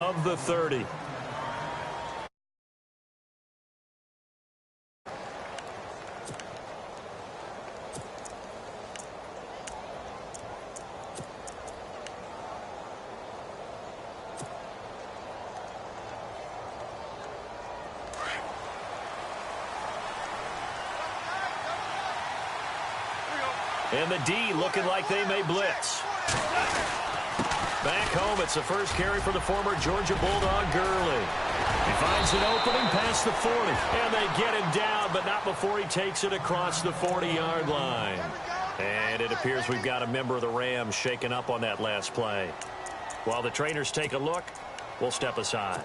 Of the 30. And the D looking like they may blitz. Back home, it's the first carry for the former Georgia Bulldog, Gurley. He finds an opening past the 40, and they get him down, but not before he takes it across the 40-yard line. And it appears we've got a member of the Rams shaken up on that last play. While the trainers take a look, we'll step aside.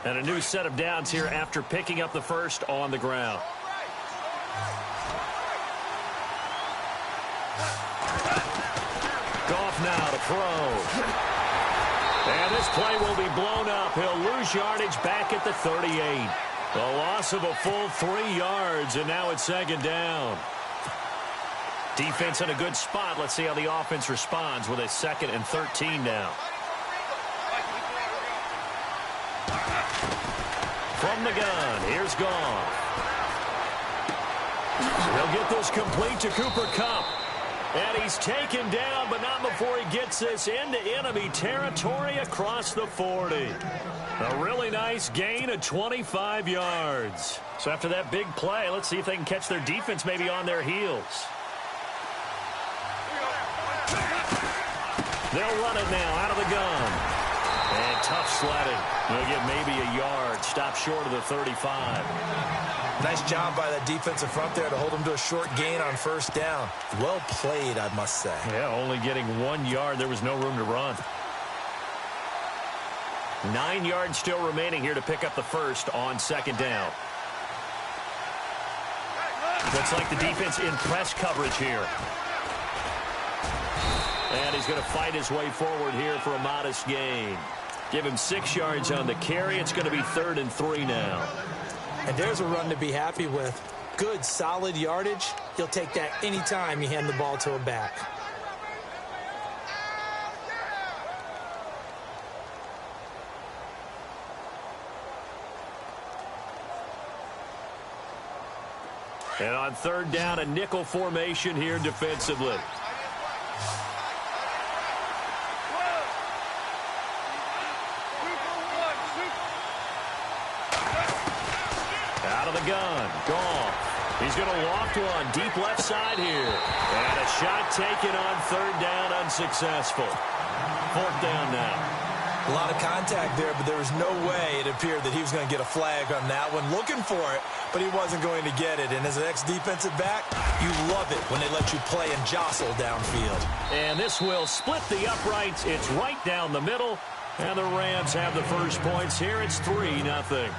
And a new set of downs here after picking up the first on the ground. Goff now to throw. And this play will be blown up. He'll lose yardage back at the 38. A loss of a full 3 yards, and now it's second down. Defense in a good spot. Let's see how the offense responds with a 2nd and 13 now. From the gun, here's Goff. He'll get this complete to Cooper Kupp. And he's taken down, but not before he gets this into enemy territory across the 40. A really nice gain of 25 yards. So after that big play, let's see if they can catch their defense maybe on their heels. They'll run it now out of the gun. And tough sledding. They'll get maybe a yard. Stop short of the 35. Nice job by that defensive front there to hold him to a short gain on first down. Well played, I must say. Yeah, only getting 1 yard. There was no room to run. 9 yards still remaining here to pick up the first on second down. Looks like the defense in press coverage here. And he's going to fight his way forward here for a modest gain. Give him 6 yards on the carry. It's going to be 3rd and 3 now. And there's a run to be happy with. Good, solid yardage. He'll take that anytime you hand the ball to a back. And on 3rd down, a nickel formation here defensively. Gun. Goff. He's going to loft one deep left side here. And a shot taken on 3rd down, unsuccessful. 4th down now. A lot of contact there, but there was no way it appeared that he was going to get a flag on that one. Looking for it, but he wasn't going to get it. And as an ex-defensive back, you love it when they let you play and jostle downfield. And this will split the uprights. It's right down the middle. And the Rams have the first points here. It's 3-0.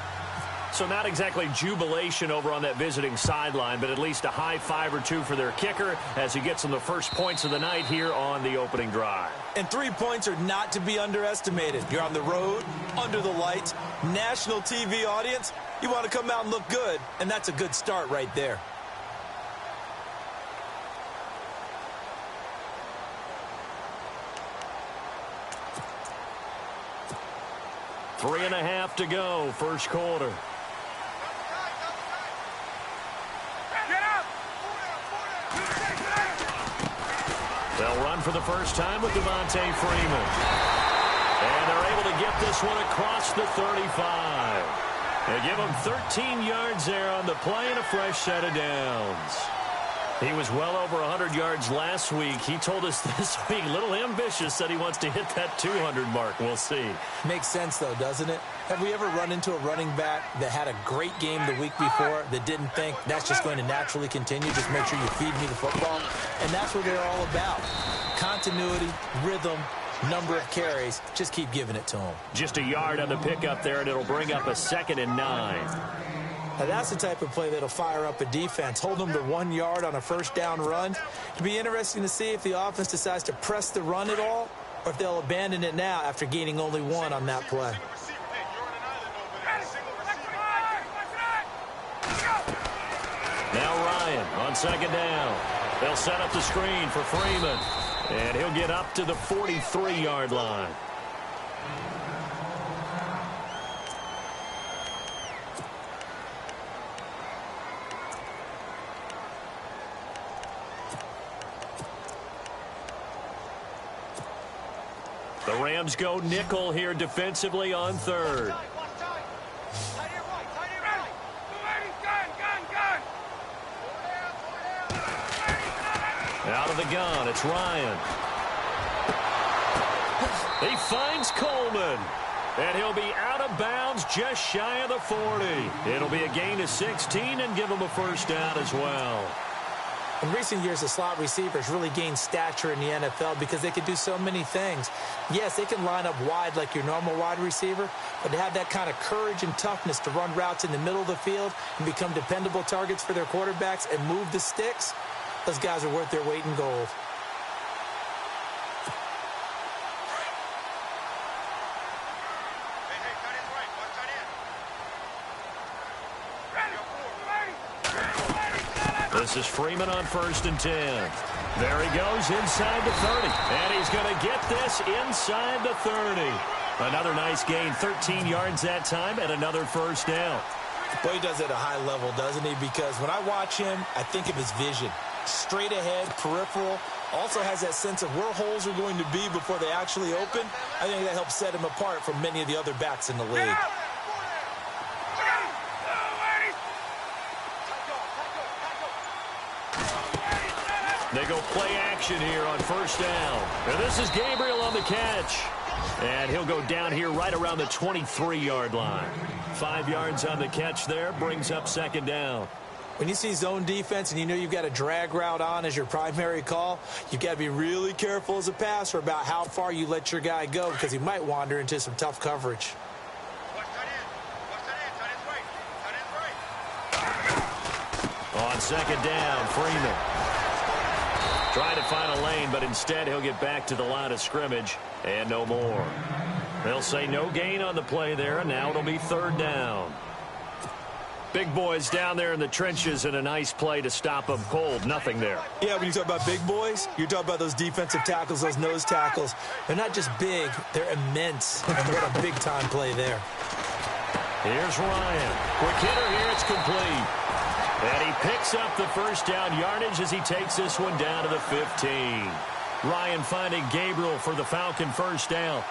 So not exactly jubilation over on that visiting sideline, but at least a high 5 or 2 for their kicker as he gets them the first points of the night here on the opening drive. And 3 points are not to be underestimated. You're on the road, under the lights, national TV audience. You want to come out and look good, and that's a good start right there. Three and a half to go, first quarter. They'll run for the first time with Devontae Freeman. And they're able to get this one across the 35. They give him 13 yards there on the play and a fresh set of downs. He was well over 100 yards last week. He told us this week, a little ambitious, said he wants to hit that 200 mark. We'll see. Makes sense, though, doesn't it? Have we ever run into a running back that had a great game the week before that didn't think that's just going to naturally continue? Just make sure you feed me the football. And that's what they're all about. Continuity, rhythm, number of carries. Just keep giving it to them. Just a yard on the pickup there, and it'll bring up a 2nd and 9. Now that's the type of play that'll fire up a defense. Hold them to 1 yard on a first down run. It'll be interesting to see if the offense decides to press the run at all or if they'll abandon it now after gaining only 1 on that play. Now Ryan on second down. They'll set up the screen for Freeman. And he'll get up to the 43-yard line. The Rams go nickel here defensively on third. Out of the gun, it's Ryan. He finds Coleman. And he'll be out of bounds just shy of the 40. It'll be a gain of 16 and give him a first down as well. In recent years, the slot receivers really gained stature in the NFL because they can do so many things. Yes, they can line up wide like your normal wide receiver, but to have that kind of courage and toughness to run routes in the middle of the field and become dependable targets for their quarterbacks and move the sticks, those guys are worth their weight in gold. This is Freeman on 1st and 10. There he goes inside the 30. And he's going to get this inside the 30. Another nice gain, 13 yards that time, and another first down. Boy, he does it at a high level, doesn't he? Because when I watch him, I think of his vision. Straight ahead, peripheral. Also has that sense of where holes are going to be before they actually open. I think that helps set him apart from many of the other backs in the league. They go play action here on 1st down. And this is Gabriel on the catch. And he'll go down here right around the 23-yard line. 5 yards on the catch there, brings up 2nd down. When you see zone defense and you know you've got a drag route on as your primary call, you've got to be really careful as a passer about how far you let your guy go because he might wander into some tough coverage. On 2nd down, Freeman. Trying to find a lane, but instead he'll get back to the line of scrimmage and no more. They'll say no gain on the play there, and now it'll be 3rd down. Big boys down there in the trenches and a nice play to stop them cold. Nothing there. Yeah, when you talk about big boys, you're talking about those defensive tackles, those nose tackles. They're not just big, they're immense. And what a big-time play there. Here's Ryan. Quick hitter here, it's complete. And he picks up the first down yardage as he takes this one down to the 15. Ryan finding Gabriel for the Falcon first down.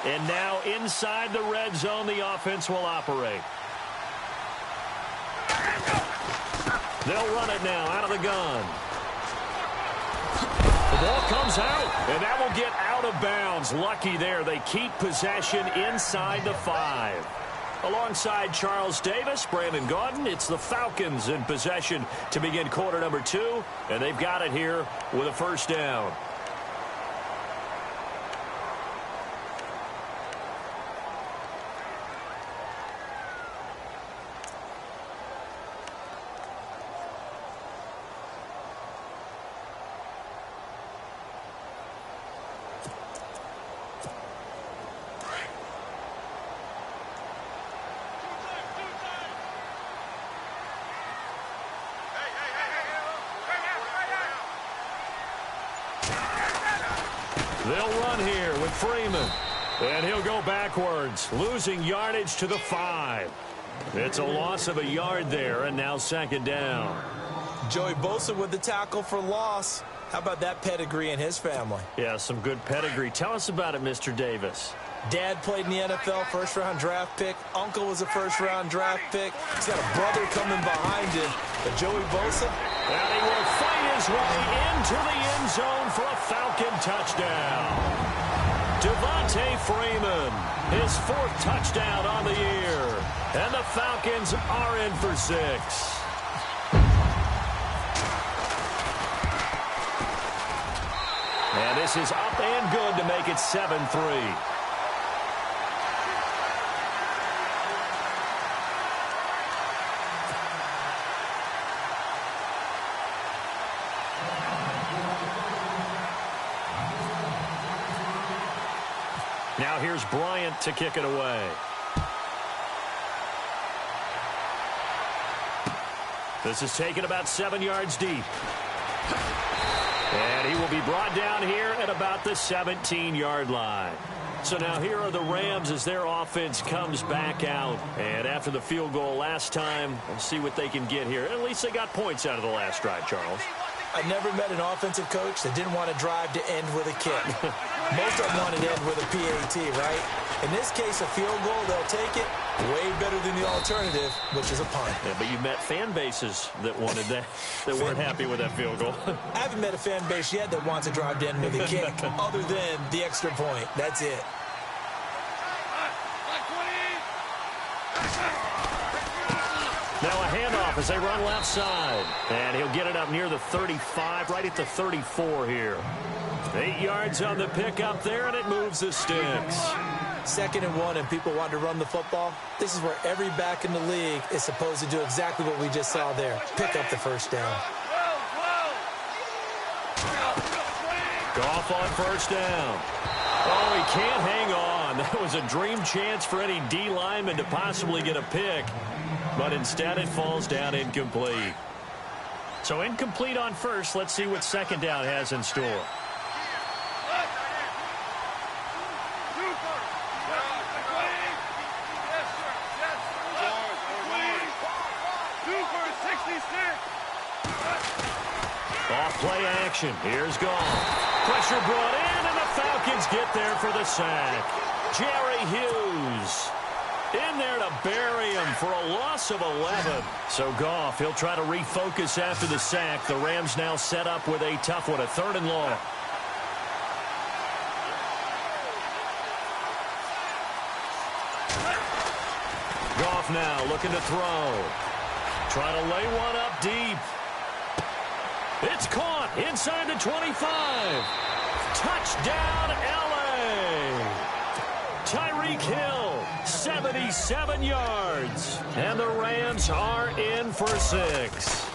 And now inside the red zone, the offense will operate. They'll run it now out of the gun. The ball comes out, and that will get out of bounds. Lucky there. They keep possession inside the 5. Alongside Charles Davis, Brandon Gaudin, it's the Falcons in possession to begin quarter number 2, and they've got it here with a first down. They'll run here with Freeman. And he'll go backwards, losing yardage to the 5. It's a loss of a yard there, and now 2nd down. Joey Bosa with the tackle for loss. How about that pedigree in his family? Yeah, some good pedigree. Tell us about it, Mr. Davis. Dad played in the NFL, first-round draft pick. Uncle was a first-round draft pick. He's got a brother coming behind him. But Joey Bosa, and he will fight his way into the end zone for a Falcon touchdown. Devontae Freeman, his 4th touchdown on the year. And the Falcons are in for 6. And this is up and good to make it 7-3. Now here's Bryant to kick it away. This is taken about 7 yards deep. And he will be brought down here at about the 17-yard line. So now here are the Rams as their offense comes back out. And after the field goal last time, we'll see what they can get here. At least they got points out of the last drive, Charles. I never met an offensive coach that didn't want to drive to end with a kick. Most of them want to end with a PAT, right? In this case, a field goal, they'll take it way better than the alternative, which is a punt. Yeah, but you met fan bases that wanted that, that weren't happy with that field goal. I haven't met a fan base yet that wants to drive to end with a kick other than the extra point. That's it. Now a handoff as they run left side. And he'll get it up near the 35, right at the 34 here. 8 yards on the pickup there, and it moves the sticks. 2nd and 1, and people want to run the football. This is where every back in the league is supposed to do exactly what we just saw there. Pick up the first down. Goff on first down. Oh, he can't hang on. That was a dream chance for any D lineman to possibly get a pick. But instead it falls down incomplete. So incomplete on first. Let's see what second down has in store. Off play action. Here's Goff. Pressure brought in, and the Falcons get there for the sack. Jerry Hughes in there to bury him for a loss of 11. So Goff, he'll try to refocus after the sack. The Rams now set up with a tough one, a 3rd and long. Goff now looking to throw. Trying to lay one up deep. It's caught inside the 25. Touchdown, L.A. Tyreek Hill, 77 yards. And the Rams are in for 6.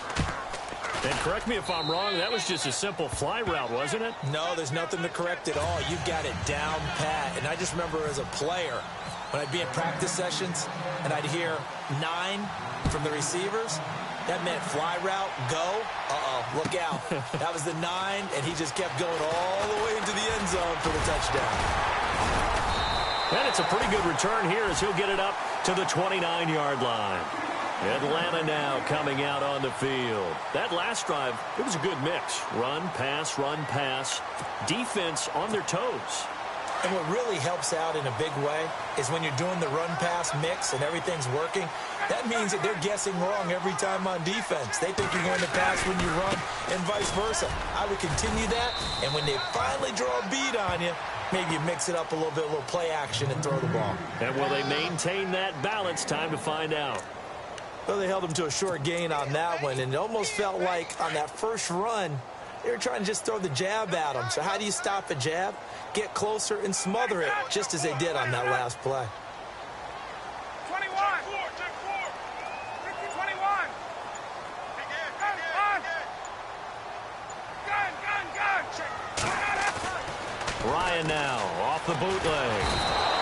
And correct me if I'm wrong, that was just a simple fly route, wasn't it? No, there's nothing to correct at all. You've got it down pat. And I just remember as a player, when I'd be in practice sessions and I'd hear 9 from the receivers, that meant fly route, go. Look out. That was the 9, and he just kept going all the way into the end zone for the touchdown. And it's a pretty good return here as he'll get it up to the 29-yard line. Atlanta now coming out on the field. That last drive, it was a good mix. Run, pass, defense on their toes. And what really helps out in a big way is when you're doing the run-pass mix and everything's working, that means that they're guessing wrong every time on defense. They think you're going to pass when you run and vice versa. I would continue that, and when they finally draw a beat on you, maybe you mix it up a little bit, a little play action and throw the ball. And will they maintain that balance? Time to find out. Well, they held him to a short gain on that one, and it almost felt like on that first run, they were trying to just throw the jab at him. So how do you stop a jab? Get closer and smother it, just as they did on that last play. 21. 21. Gun. Ryan now off the bootleg.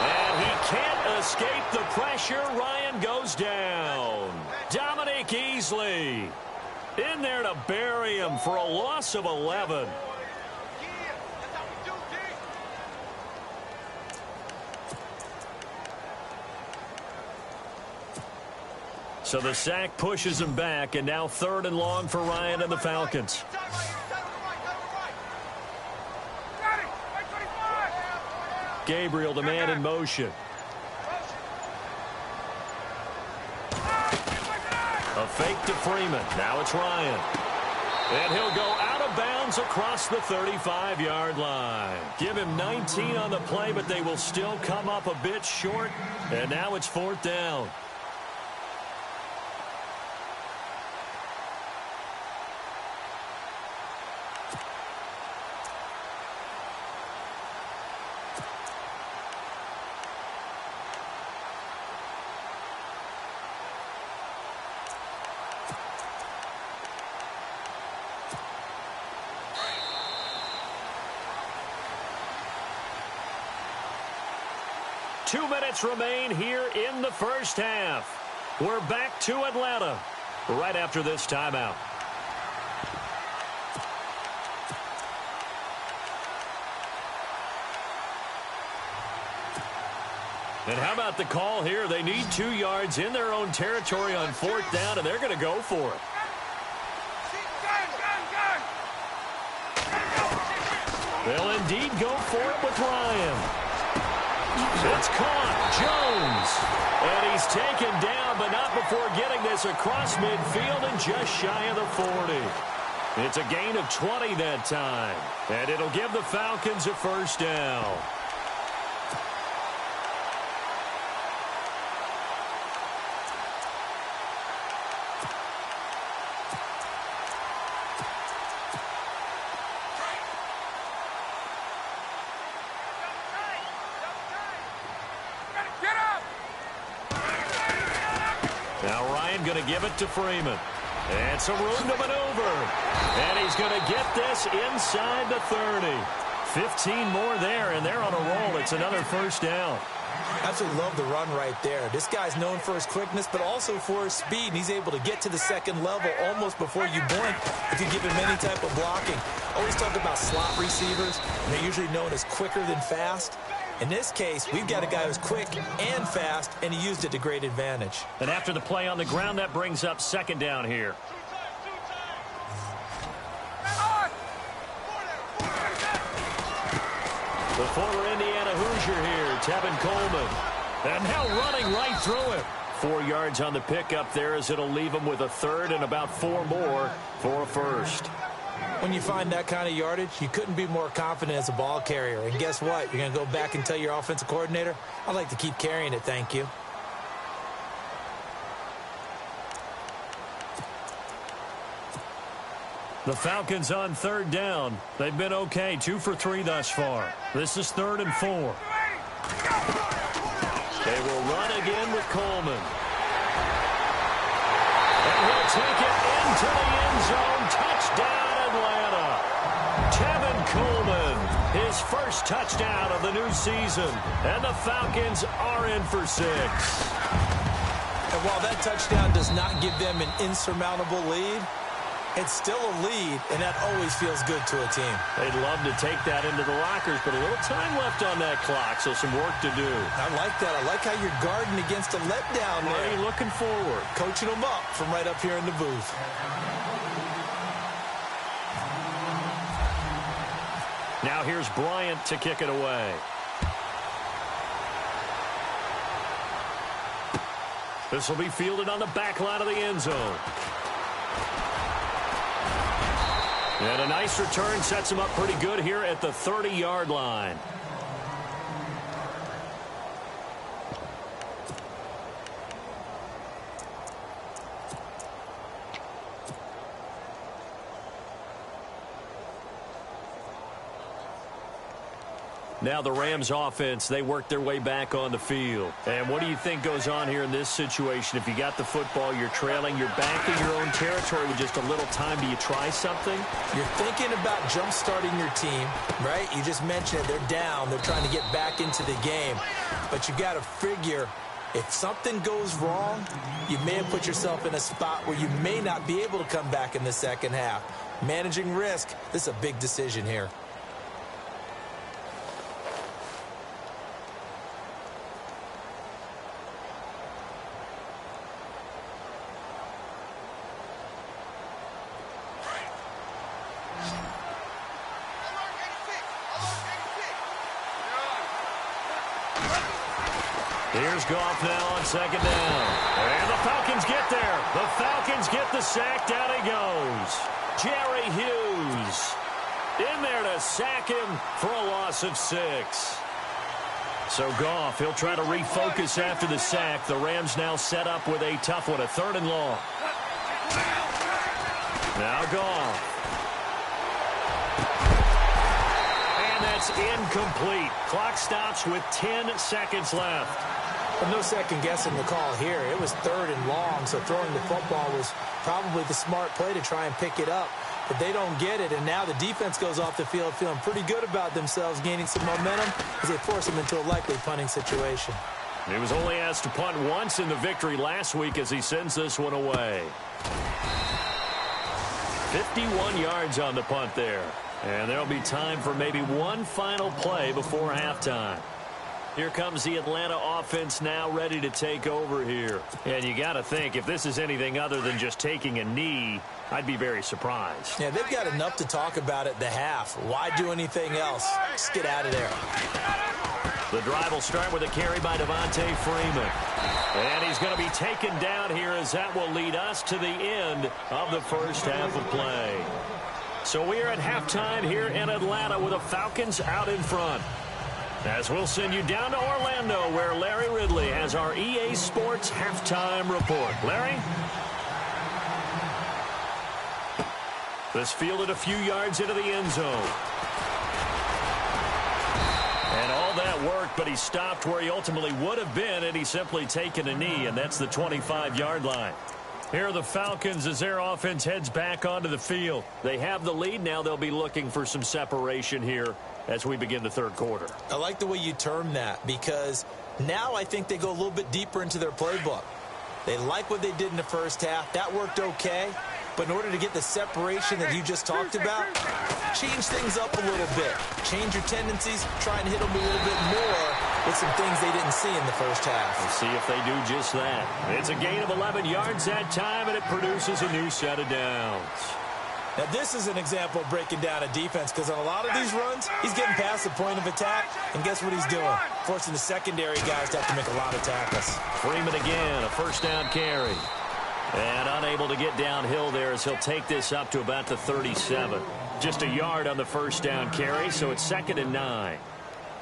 And he can't escape the pressure. Ryan goes down. Dominic Easley in there to bury him for a loss of 11. So the sack pushes him back, and now 3rd and long for Ryan and the Falcons. Gabriel, the man in motion. A fake to Freeman. Now it's Ryan. And he'll go out of bounds across the 35-yard line. Give him 19 on the play, but they will still come up a bit short. And now it's 4th down. 2 minutes remain here in the first half. We're back to Atlanta right after this timeout. And how about the call here? They need 2 yards in their own territory on 4th down, and they're going to go for it. They'll indeed go for it with Ryan. It's caught. Jones. And he's taken down, but not before getting this across midfield and just shy of the 40. It's a gain of 20 that time. And it'll give the Falcons a first down. Now Ryan going to give it to Freeman. And some room to maneuver. And he's going to get this inside the 30. 15 more there, and they're on a roll. It's another first down. Absolutely love the run right there. This guy's known for his quickness, but also for his speed. And he's able to get to the second level almost before you blink if you give him any type of blocking. Always talk about slot receivers, and they're usually known as quicker than fast. In this case, we've got a guy who's quick and fast, and he used it to great advantage. And after the play on the ground, that brings up second down here. The former Indiana Hoosier here, Tevin Coleman. And now running right through it. 4 yards on the pickup there as it'll leave him with a third and about 4 more for a first. When you find that kind of yardage, you couldn't be more confident as a ball carrier. And guess what? You're going to go back and tell your offensive coordinator, I'd like to keep carrying it, thank you. The Falcons on third down. They've been okay, 2 for 3 thus far. This is 3rd and 4. They will run again with Coleman. And he'll take it into the end zone. Touchdown, Atlanta. Tevin Coleman, his first touchdown of the new season. And the Falcons are in for 6. And while that touchdown does not give them an insurmountable lead, it's still a lead, and that always feels good to a team. They'd love to take that into the lockers, but a little time left on that clock, so some work to do. I like that. I like how you're guarding against a letdown there. Already looking forward. Coaching them up from right up here in the booth. Now here's Bryant to kick it away. This will be fielded on the back line of the end zone. And a nice return sets him up pretty good here at the 30-yard line. Now the Rams offense, they work their way back on the field. And what do you think goes on here in this situation? If you got the football, you're trailing, you're back in your own territory with just a little time. Do you try something? You're thinking about jump-starting your team, right? You just mentioned it. They're down. They're trying to get back into the game. But you got to figure, if something goes wrong, you may have put yourself in a spot where you may not be able to come back in the second half. Managing risk, this is a big decision here. Here's Goff now on second down. And the Falcons get there. The Falcons get the sack. Down he goes. Jerry Hughes in there to sack him for a loss of 6. So Goff, he'll try to refocus after the sack. The Rams now set up with a tough one, a 3rd and long. Now Goff. And that's incomplete. Clock stops with 10 seconds left. Well, no second guessing the call here. It was 3rd and long, so throwing the football was probably the smart play to try and pick it up. but they don't get it, and now the defense goes off the field feeling pretty good about themselves, gaining some momentum as they force them into a likely punting situation. He was only asked to punt once in the victory last week as he sends this one away. 51 yards on the punt there. And there'll be time for maybe one final play before halftime. Here comes the Atlanta offense now ready to take over here. And you got to think, if this is anything other than just taking a knee, I'd be very surprised. Yeah, they've got enough to talk about at the half. Why do anything else? Just get out of there. The drive will start with a carry by Devontae Freeman. And he's going to be taken down here as that will lead us to the end of the first half of play. So we are at halftime here in Atlanta with the Falcons out in front. As we'll send you down to Orlando, where Larry Ridley has our EA Sports halftime report. Larry? This fielded a few yards into the end zone. And all that worked, but he stopped where he ultimately would have been had he simply taken a knee, and that's the 25-yard line. Here are the Falcons as their offense heads back onto the field. They have the lead. Now they'll be looking for some separation here as we begin the third quarter. I like the way you term that, because now I think they go a little bit deeper into their playbook. They like what they did in the first half. That worked okay. But in order to get the separation that you just talked about, change things up a little bit. Change your tendencies. Try and hit them a little bit more with some things they didn't see in the first half. We'll see if they do just that. It's a gain of 11 yards that time, and it produces a new set of downs. Now, this is an example of breaking down a defense, because on a lot of these runs, he's getting past the point of attack, and guess what he's doing? Forcing the secondary guys to have to make a lot of tackles. Freeman again, a first down carry. And unable to get downhill there as he'll take this up to about the 37. Just a yard on the first down carry, so it's 2nd and 9.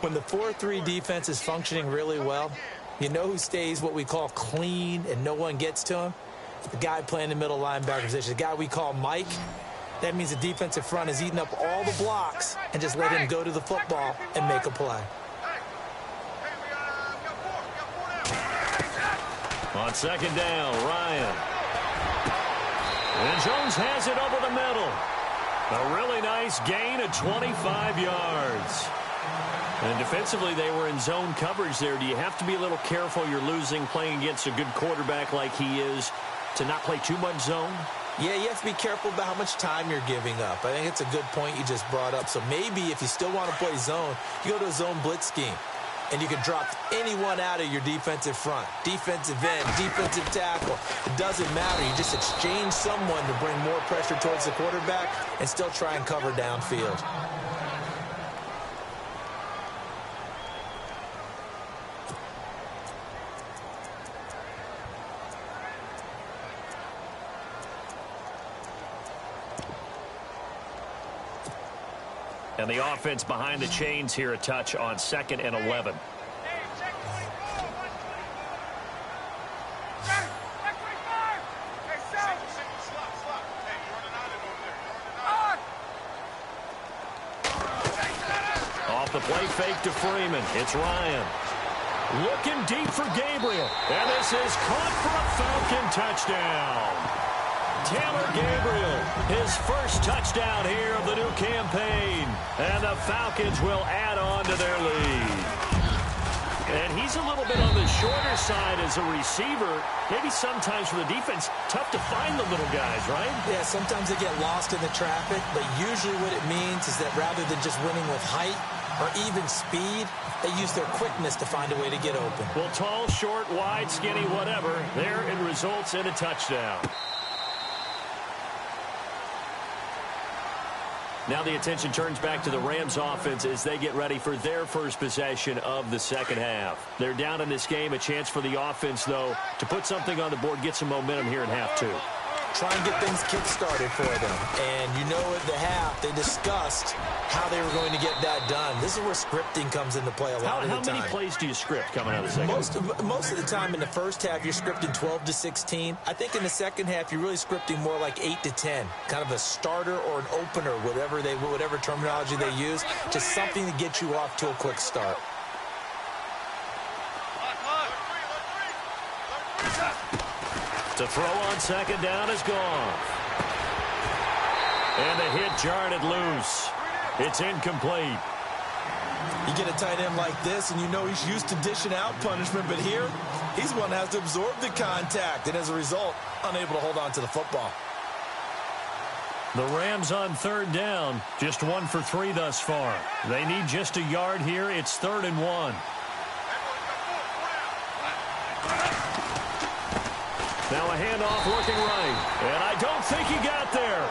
When the 4-3 defense is functioning really well, you know who stays what we call clean and no one gets to him? The guy playing the middle linebacker position, the guy we call Mike. That means the defensive front is eating up all the blocks and just let him go to the football and make a play. On 2nd down, Ryan. And Jones has it over the middle. A really nice gain of 25 yards. And defensively, they were in zone coverage there. Do you have to be a little careful? You're losing playing against a good quarterback like he is to not play too much zone? Yeah, you have to be careful about how much time you're giving up. I think it's a good point you just brought up. So maybe if you still want to play zone, you go to a zone blitz scheme. And you can drop anyone out of your defensive front. Defensive end, defensive tackle. It doesn't matter. You just exchange someone to bring more pressure towards the quarterback and still try and cover downfield. And the offense behind the chains here, a touch on 2nd and 11. Off the play fake to Freeman. It's Ryan. Looking deep for Gabriel. And this is caught for a Falcon touchdown. Taylor Gabriel, his first touchdown here of the new campaign. And the Falcons will add on to their lead. And he's a little bit on the shorter side as a receiver. Maybe sometimes for the defense, tough to find the little guys, right? Yeah, sometimes they get lost in the traffic, but usually what it means is that rather than just winning with height or even speed, they use their quickness to find a way to get open. Well, tall, short, wide, skinny, whatever, there it results in a touchdown. Now the attention turns back to the Rams offense as they get ready for their first possession of the second half. They're down in this game. A chance for the offense, though, to put something on the board, get some momentum here in half two. Try and get things kick-started for them. And you know at the half, they discussed how they were going to get that done. This is where scripting comes into play a lot of the time. How many plays do you script coming out of the second half? Most of the time in the first half, you're scripting 12 to 16. I think in the second half, you're really scripting more like 8 to 10. Kind of a starter or an opener, whatever terminology they use. Just something to get you off to a quick start. To throw on second down is gone. And the hit jarred it loose. It's incomplete. You get a tight end like this, and you know he's used to dishing out punishment, but here, he's the one that has to absorb the contact, and as a result, unable to hold on to the football. The Rams on third down, just 1 for 3 thus far. They need just a yard here. It's 3rd and 1. Now a handoff looking right, and I don't think he got there.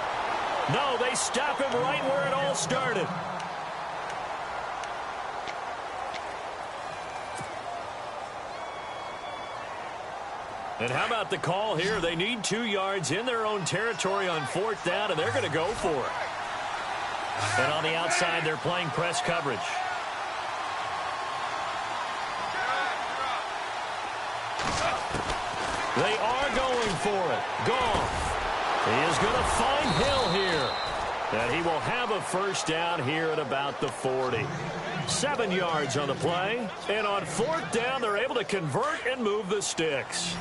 No, they stop him right where it all started. And how about the call here? They need 2 yards in their own territory on 4th down, and they're going to go for it. And on the outside, they're playing press coverage. They are going for it. Goff. He is going to find Hill here. And he will have a first down here at about the 40. 7 yards on the play. And on 4th down, they're able to convert and move the sticks.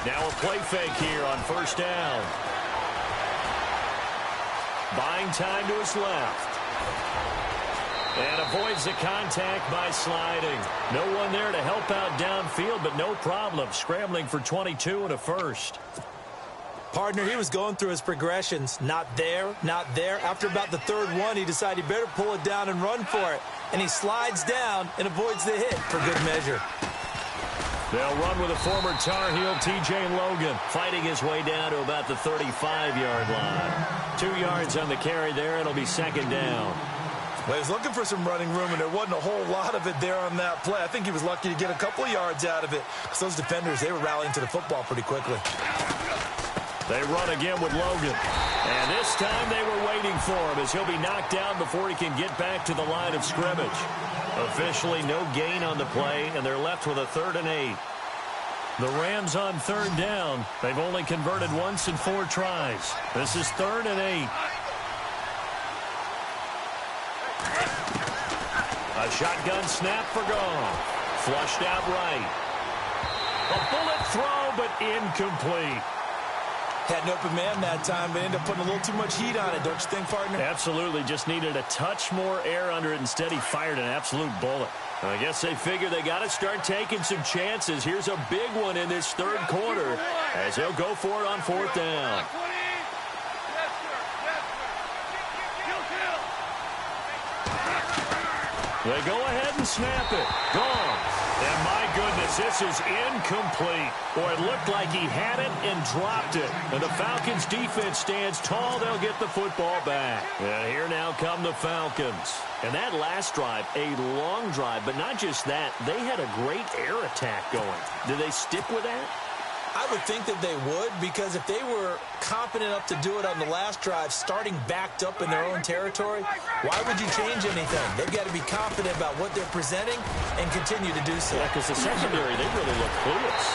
Now a play fake here on 1st down. Buying time to his left. And avoids the contact by sliding. No one there to help out downfield, but no problem. Scrambling for 22 and a first. Partner, he was going through his progressions. Not there, not there. After about the 3rd one, he decided he better pull it down and run for it. And he slides down and avoids the hit for good measure. They'll run with a former Tar Heel, T.J. Logan, fighting his way down to about the 35-yard line. 2 yards on the carry there. It'll be 2nd down. Well, he was looking for some running room, and there wasn't a whole lot of it there on that play. I think he was lucky to get a couple of yards out of it, because those defenders, they were rallying to the football pretty quickly. They run again with Logan. And this time they were waiting for him as he'll be knocked down before he can get back to the line of scrimmage. Officially no gain on the play, and they're left with a 3rd and 8. The Rams on 3rd down. They've only converted once in 4 tries. This is 3rd and 8. A shotgun snap for Goff. Flushed out right. A bullet throw, but incomplete. Had an open man that time, but ended up putting a little too much heat on it, don't you think, partner? Absolutely. Just needed a touch more air under it. Instead, he fired an absolute bullet. I guess they figure they got to start taking some chances. Here's a big one in this 3rd quarter as he'll go for it on 4th down. They go ahead and snap it. Gone. And my goodness, this is incomplete. Or it looked like he had it and dropped it. And the Falcons defense stands tall. They'll get the football back. And here now come the Falcons. And that last drive, a long drive, but not just that. They had a great air attack going. Do they stick with that? I would think that they would, because if they were competent enough to do it on the last drive, starting backed up in their own territory, why would you change anything? They've got to be confident about what they're presenting and continue to do so. Yeah, because the secondary, they really look clueless.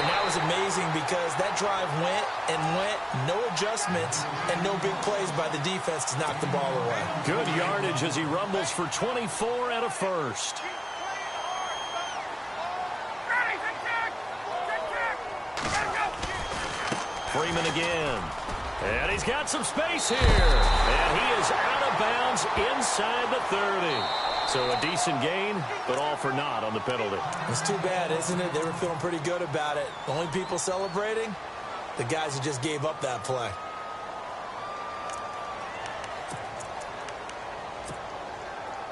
And that was amazing because that drive went and went, no adjustments, and no big plays by the defense to knock the ball away. Good yardage as he rumbles for 24 and a first. Freeman again. And he's got some space here. And he is out of bounds inside the 30. So a decent gain, but all for naught on the penalty. It's too bad, isn't it? They were feeling pretty good about it. The only people celebrating, the guys who just gave up that play.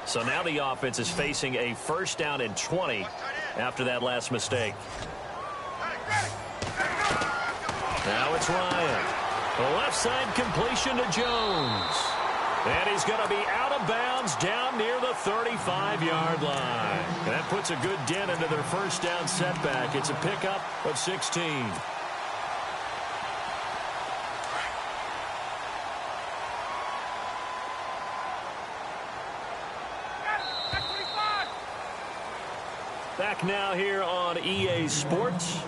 So now the offense is facing a 1st down and 20 after that last mistake. Now it's Ryan. The left side completion to Jones. And he's going to be out of bounds down near the 35-yard line. And that puts a good dent into their 1st down setback. It's a pickup of 16. Back now here on EA Sports.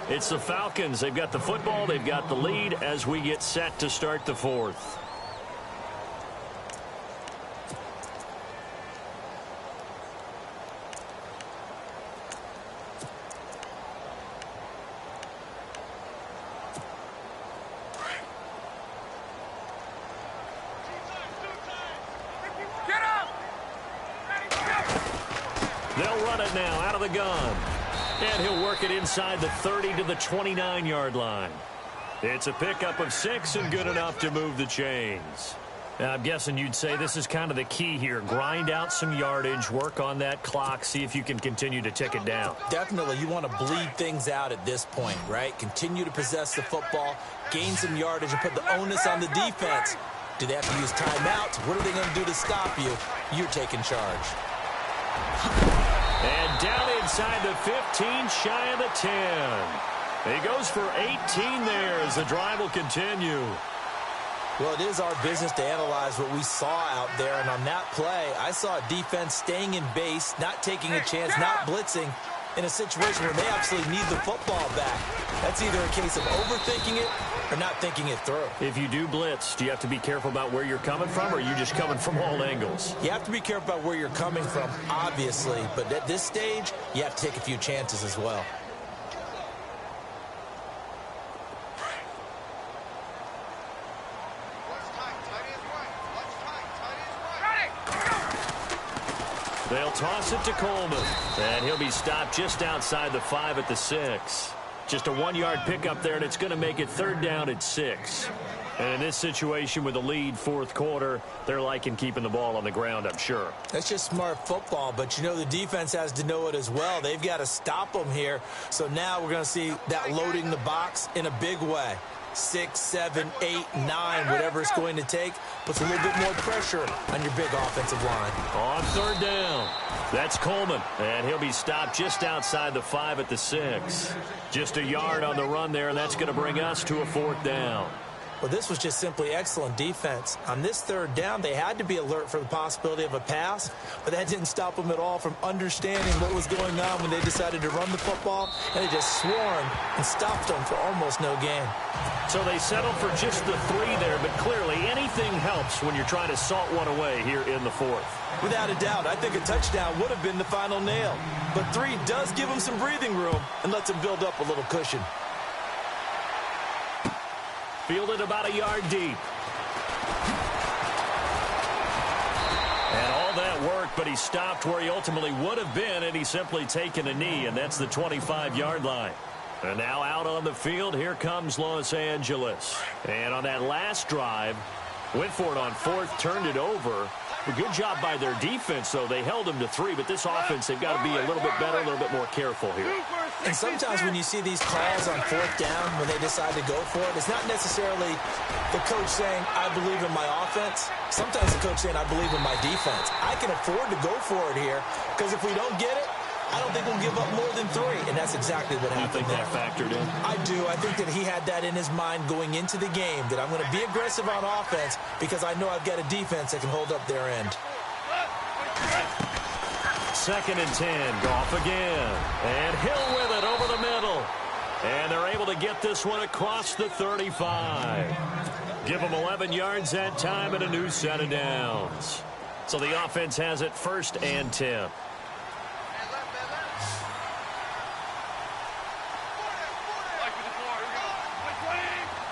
It's the Falcons. They've got the football. They've got the lead as we get set to start the 4th. They'll run it now out of the gun. And he'll work it inside the 30 to the 29-yard line. It's a pickup of 6 and good enough to move the chains. Now, I'm guessing you'd say this is kind of the key here. Grind out some yardage, work on that clock, see if you can continue to tick it down. Definitely, you want to bleed things out at this point, right? Continue to possess the football, gain some yardage, and put the onus on the defense. Do they have to use timeouts? What are they going to do to stop you? You're taking charge. And down inside the 15, shy of the 10. He goes for 18 there as the drive will continue. Well, it is our business to analyze what we saw out there, and on that play, I saw a defense staying in base, not taking a chance, not blitzing, in a situation where they absolutely need the football back. That's either a case of overthinking it or not thinking it through. If you do blitz, do you have to be careful about where you're coming from, or are you just coming from all angles? You have to be careful about where you're coming from, obviously, but at this stage, you have to take a few chances as well. They'll toss it to Coleman, and he'll be stopped just outside the 5 at the 6. Just a 1-yard pickup there, and it's going to make it 3rd down at 6. And in this situation with a lead 4th quarter, they're liking keeping the ball on the ground, I'm sure. That's just smart football, but you know the defense has to know it as well. They've got to stop them here. So now we're going to see that loading the box in a big way. 6, 7, 8, 9, whatever it's going to take, puts a little bit more pressure on your big offensive line. On 3rd down, that's Coleman, and he'll be stopped just outside the 5 at the 6. Just a yard on the run there, and that's going to bring us to a 4th down. Well, this was just simply excellent defense. On this 3rd down, they had to be alert for the possibility of a pass, but that didn't stop them at all from understanding what was going on when they decided to run the football, and they just swarmed and stopped them for almost no gain. So they settled for just the 3 there, but clearly anything helps when you're trying to salt one away here in the 4th. Without a doubt, I think a touchdown would have been the final nail. But 3 does give them some breathing room and lets them build up a little cushion. Fielded about a yard deep. And all that work, but he stopped where he ultimately would have been, and he's simply taken a knee, and that's the 25-yard line. And now out on the field, here comes Los Angeles. And on that last drive, went for it on 4th, turned it over. A good job by their defense, though. They held them to 3, but this offense, they've got to be a little bit better, a little bit more careful here. And sometimes when you see these calls on 4th down, when they decide to go for it, it's not necessarily the coach saying, I believe in my offense. Sometimes the coach saying, I believe in my defense. I can afford to go for it here, because if we don't get it, I don't think we'll give up more than 3, and that's exactly what happened. You think that factored in? I do. I think that he had that in his mind going into the game, that I'm going to be aggressive on offense because I know I've got a defense that can hold up their end. 2nd and 10, Goff again. And Hill with it over the middle. And they're able to get this one across the 35. Give them 11 yards that time and a new set of downs. So the offense has it 1st and 10.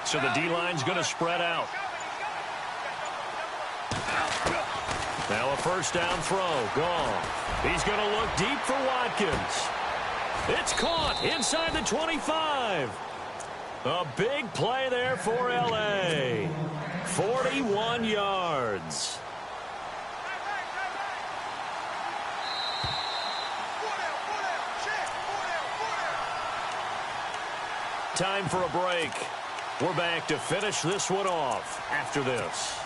So the D-line's going to spread out. Now a 1st down throw. Goff. He's going to look deep for Watkins. It's caught inside the 25. A big play there for L.A. 41 yards. Time for a break. We're back to finish this one off after this.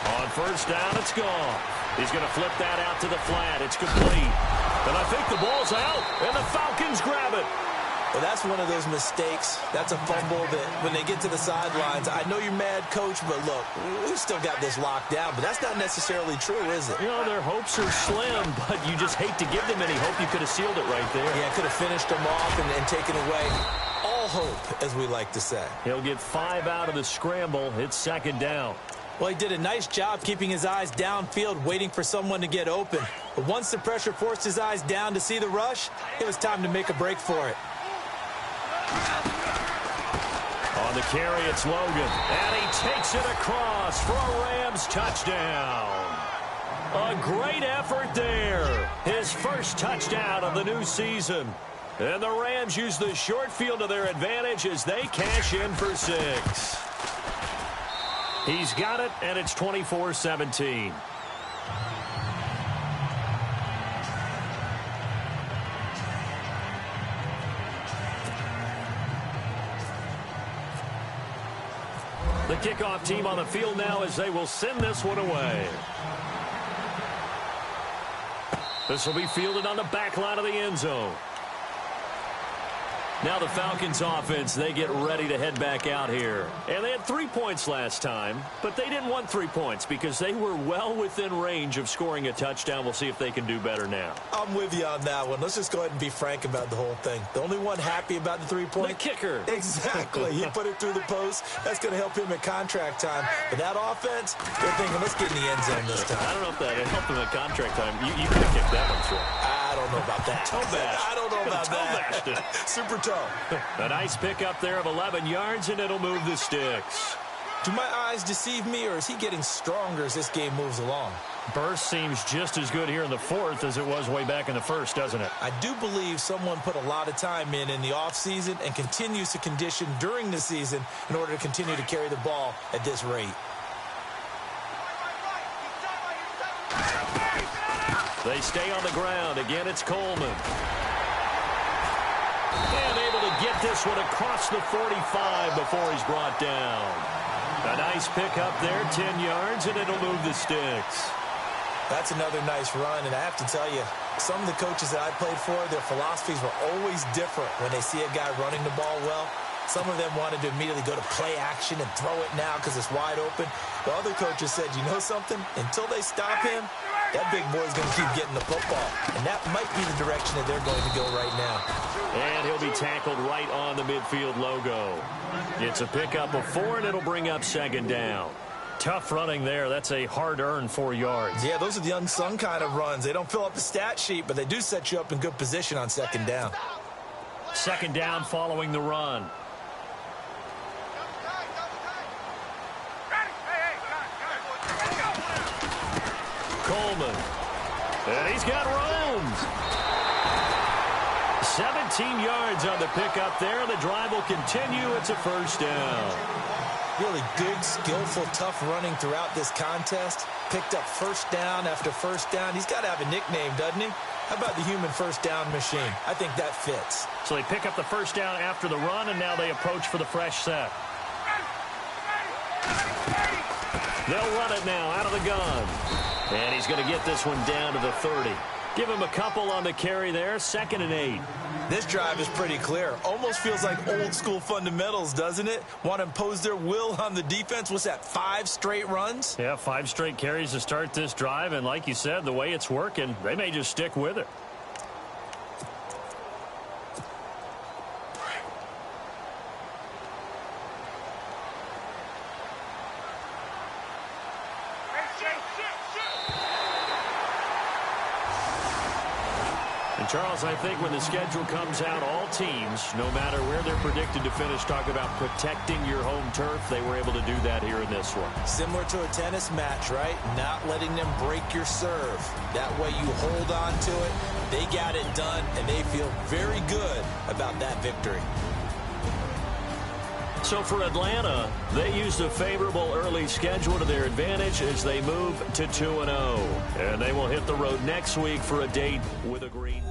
On 1st down, it's gone. He's going to flip that out to the flat. It's complete. And I think the ball's out, and the Falcons grab it. Well, that's one of those mistakes. That's a fumble that when they get to the sidelines, I know you're mad, Coach, but look, we've still got this locked down. But that's not necessarily true, is it? You know, their hopes are slim, but you just hate to give them any hope. You could have sealed it right there. Yeah, could have finished them off and taken away all hope, as we like to say. He'll get 5 out of the scramble. It's 2nd down. Well, he did a nice job keeping his eyes downfield, waiting for someone to get open. But once the pressure forced his eyes down to see the rush, it was time to make a break for it. On the carry, it's Logan. And he takes it across for a Rams touchdown. A great effort there. His first touchdown of the new season. And the Rams use the short field to their advantage as they cash in for 6. He's got it, and it's 24-17. The kickoff team on the field now as they will send this one away. This will be fielded on the back line of the end zone. Now the Falcons offense, they get ready to head back out here. And they had 3 points last time, but they didn't want 3 points because they were well within range of scoring a touchdown. We'll see if they can do better now. I'm with you on that one. Let's just go ahead and be frank about the whole thing. The only one happy about the 3-point? The kicker. Exactly. He put it through the post. That's going to help him at contract time. But that offense, they're thinking, let's get in the end zone this time. I don't know if that helped him at contract time. You could have kicked that one through. I don't know about that. I don't know about that. Super toe. A nice pickup there of 11 yards, and it'll move the sticks. Do my eyes deceive me, or is he getting stronger as this game moves along? Burst seems just as good here in the fourth as it was way back in the first, doesn't it? I do believe someone put a lot of time in the offseason and continues to condition during the season in order to continue to carry the ball at this rate. They stay on the ground. Again, it's Coleman. And able to get this one across the 45 before he's brought down. A nice pickup there, 10 yards, and it'll move the sticks. That's another nice run, and I have to tell you, some of the coaches that I played for, their philosophies were always different when they see a guy running the ball well. Some of them wanted to immediately go to play action and throw it now because it's wide open. The other coaches said, you know something? Until they stop him, that big boy's going to keep getting the football. And that might be the direction that they're going to go right now. And he'll be tackled right on the midfield logo. It's a pickup of 4, and it'll bring up second down. Tough running there. That's a hard-earned 4 yards. Yeah, those are the unsung kind of runs. They don't fill up the stat sheet, but they do set you up in good position on second down. Second down following the run. Coleman. And he's got room. 17 yards on the pickup there. The drive will continue. It's a first down. Really good, skillful, tough running throughout this contest. Picked up first down after first down. He's got to have a nickname, doesn't he? How about the human first down machine? I think that fits. So they pick up the first down after the run, and now they approach for the fresh set. They'll run it now out of the gun. And he's going to get this one down to the 30. Give him a couple on the carry there. 2nd and 8. This drive is pretty clear. Almost feels like old school fundamentals, doesn't it? Want to impose their will on the defense. What's that, 5 straight runs? Yeah, 5 straight carries to start this drive. And like you said, the way it's working, they may just stick with it. Charles, I think when the schedule comes out, all teams, no matter where they're predicted to finish, talk about protecting your home turf. They were able to do that here in this one. Similar to a tennis match, right? Not letting them break your serve. That way you hold on to it. They got it done, and they feel very good about that victory. So for Atlanta, they used a favorable early schedule to their advantage as they move to 2-0. And they will hit the road next week for a date with a green.